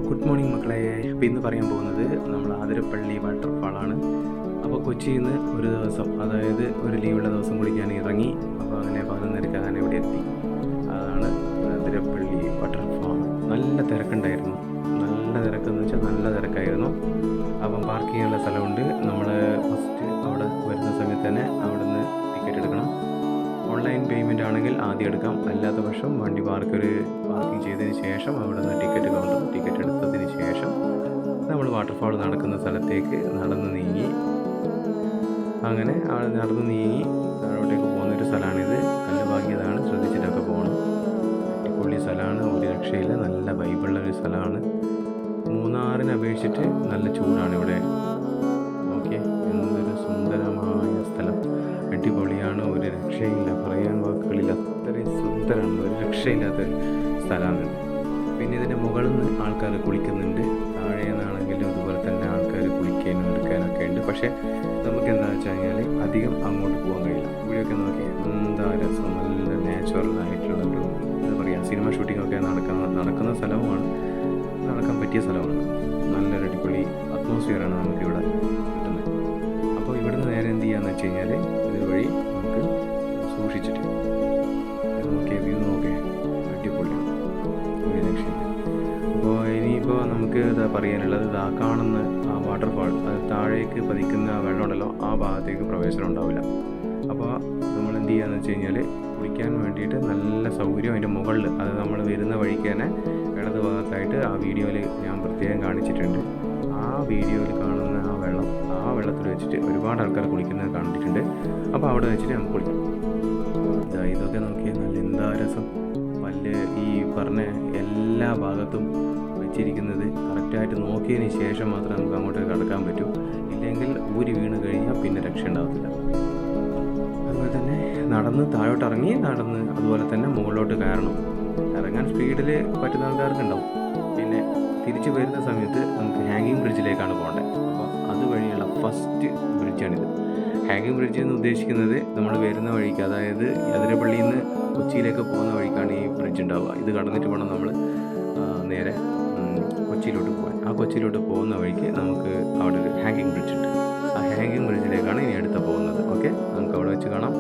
Good morning മക്കളെ. അപ്പോൾ ഇന്ന് പറയാൻ പോകുന്നത് നമ്മൾ ആതിരപ്പള്ളി വാട്ടർഫാളാണ്. അപ്പോൾ കൊച്ചിയിൽ നിന്ന് ഒരു ദിവസം, അതായത് ഒരു ലീവുള്ള ദിവസം കൂടി ഞാൻ ഇറങ്ങി. അപ്പോൾ അങ്ങനെ 11:30 അങ്ങനെ ഇവിടെ എത്തി. അതാണ് ആതിരപ്പള്ളി വാട്ടർഫാൾ. നല്ല തിരക്കുണ്ടായിരുന്നു. നല്ല തിരക്കെന്ന് വെച്ചാൽ നല്ല തിരക്കായിരുന്നു. അപ്പം പാർക്ക് ചെയ്യാനുള്ള സ്ഥലമുണ്ട്. നമ്മൾ ഫസ്റ്റ് അവിടെ വരുന്ന സമയത്ത് തന്നെ അവിടെ നിന്ന് ടിക്കറ്റ് എടുക്കണം. ഓൺലൈൻ പേയ്മെൻ്റ് ആണെങ്കിൽ ആദ്യം എടുക്കാം, അല്ലാത്ത പക്ഷം വണ്ടി പാർക്കിംഗ് ചെയ്തതിന് ശേഷം അവിടെ നിന്ന് ടിക്കറ്റ് എടുത്തതിന് ശേഷം നമ്മൾ വാട്ടർഫാൾ നടക്കുന്ന സ്ഥലത്തേക്ക് നടന്ന് നീങ്ങി. അങ്ങനെ നടന്ന് നീങ്ങി താഴോട്ടേക്ക് പോകുന്നൊരു സ്ഥലമാണിത്. കല്ലുഭാഗ്യതാണ്, ശ്രദ്ധിച്ചിട്ടൊക്കെ പോകണം. അടിപൊളി സ്ഥലമാണ്, ഒരു രക്ഷയില്ല. നല്ല വൈബുള്ളൊരു സ്ഥലമാണ്. മൂന്നാറിനെ അപേക്ഷിച്ചിട്ട് നല്ല ചൂടാണ് ഇവിടെ. ഓക്കെ, എന്തൊരു സുന്ദരമായ സ്ഥലം, അടിപൊളിയാണ്, ഒരു രക്ഷയില്ല, പറയാൻ വാക്കുകളില്ല, അത്രയും സുന്ദരമാണ്, ഒരു രക്ഷയില്ലാത്ത സ്ഥലമാണ്. പിന്നെ ഇതിൻ്റെ മുകളിൽ നിന്ന് ആൾക്കാർ കുളിക്കുന്നുണ്ട്, താഴെ നിന്നാണെങ്കിലും ഇതുപോലെ തന്നെ ആൾക്കാർ കുളിക്കാനും എടുക്കാനൊക്കെ ഉണ്ട്. പക്ഷേ നമുക്ക് എന്താണെന്ന് വെച്ച് കഴിഞ്ഞാൽ അധികം അങ്ങോട്ട് പോകാൻ കഴിയില്ല. ഇവിടെയൊക്കെ നോക്കി എന്താ രസം, നല്ല നാച്ചുറലായിട്ടുള്ളൊരു എന്താ പറയുക, സിനിമ ഷൂട്ടിങ്ങൊക്കെ നടക്കുന്ന സ്ഥലവുമാണ്, നടക്കാൻ പറ്റിയ സ്ഥലമാണ്. നല്ലൊരു അടിപൊളി അറ്റ്മോസ്ഫിയറാണ് നമുക്കിവിടെ കിട്ടുന്നത്. അപ്പോൾ ഇവിടുന്ന് നേരെ എന്ത് ചെയ്യാന്ന് വെച്ച് കഴിഞ്ഞാൽ ഇതുവഴി നമുക്ക് സൂക്ഷിച്ചിട്ട് നോക്കിയ വ്യൂ നോക്കിയേ, അടിപൊളിയാണ്, ഒരു രക്ഷയില്ല. അപ്പോൾ ഇനിയിപ്പോൾ നമുക്ക് ഇതാ പറയാനുള്ളത്, ഇതാ കാണുന്ന ആ വാട്ടർഫാൾ, അത് താഴേക്ക് പതിക്കുന്ന വെള്ളമുണ്ടല്ലോ, ആ ഭാഗത്തേക്ക് പ്രവേശനം ഉണ്ടാവില്ല. അപ്പോൾ നമ്മൾ എന്ത് ചെയ്യാന്ന് വെച്ച് കഴിഞ്ഞാൽ കുളിക്കാൻ വേണ്ടിയിട്ട് നല്ല സൗകര്യം അതിൻ്റെ മുകളിൽ, അത് നമ്മൾ വരുന്ന വഴിക്ക് തന്നെ ഇടത് ഭാഗത്തായിട്ട് ആ വീഡിയോയിൽ ഞാൻ പ്രത്യേകം കാണിച്ചിട്ടുണ്ട്. ആ വീഡിയോയിൽ കാണുന്ന ആ വെള്ളത്തിൽ വെച്ചിട്ട് ഒരുപാട് ആൾക്കാർ കുളിക്കുന്നത് കണ്ടിട്ടുണ്ട്. അപ്പോൾ അവിടെ വെച്ചിട്ട് നമുക്ക് കുളിക്കാം. ഇതൊക്കെ നോക്കിയാൽ നല്ല എന്താ രസം. ഈ പറഞ്ഞ എല്ലാ ഭാഗത്തും വെച്ചിരിക്കുന്നത് കറക്റ്റായിട്ട് നോക്കിയതിന് ശേഷം മാത്രമേ നമുക്ക് അങ്ങോട്ട് കടക്കാൻ പറ്റൂ. ഇല്ലെങ്കിൽ ഊരി വീണ് കഴിഞ്ഞാൽ പിന്നെ രക്ഷ ഉണ്ടാകത്തില്ല. അതുപോലെ തന്നെ നടന്ന് താഴോട്ട് ഇറങ്ങി അതുപോലെ തന്നെ മുകളിലോട്ട് കയറണം. ഇറങ്ങാൻ സ്പീഡിൽ പറ്റുന്ന ആൾക്കാർക്കുണ്ടാവും. പിന്നെ തിരിച്ചു വരുന്ന സമയത്ത് നമുക്ക് ഹാങ്ങിങ് ബ്രിഡ്ജിലേക്കാണ് പോകേണ്ടത്. അപ്പോൾ അതുവഴിയുള്ള ഫസ്റ്റ് ബ്രിഡ്ജാണിത്. ഹാങ്ങിങ് ബ്രിഡ്ജ് എന്ന് ഉദ്ദേശിക്കുന്നത് നമ്മൾ വരുന്ന വഴിക്ക്, അതായത് അതിരപ്പള്ളിയിൽ നിന്ന് കൊച്ചിയിലേക്ക് പോകുന്ന വഴിക്കാണ് ഈ ബ്രിഡ്ജ് ഉണ്ടാവുക. ഇത് കടന്നിട്ട് വേണം നമ്മൾ നേരെ കൊച്ചിയിലോട്ട് പോകാൻ. ആ കൊച്ചിയിലോട്ട് പോകുന്ന വഴിക്ക് നമുക്ക് അവിടെ ഒരു ഹാങ്ങിങ് ബ്രിഡ്ജ് ഉണ്ട്. ആ ഹാങ്ങിങ് ബ്രിഡ്ജിലേക്കാണ് ഇനി അടുത്ത പോകുന്നത്. ഓക്കെ, നമുക്ക് അവിടെ വെച്ച് കാണാം.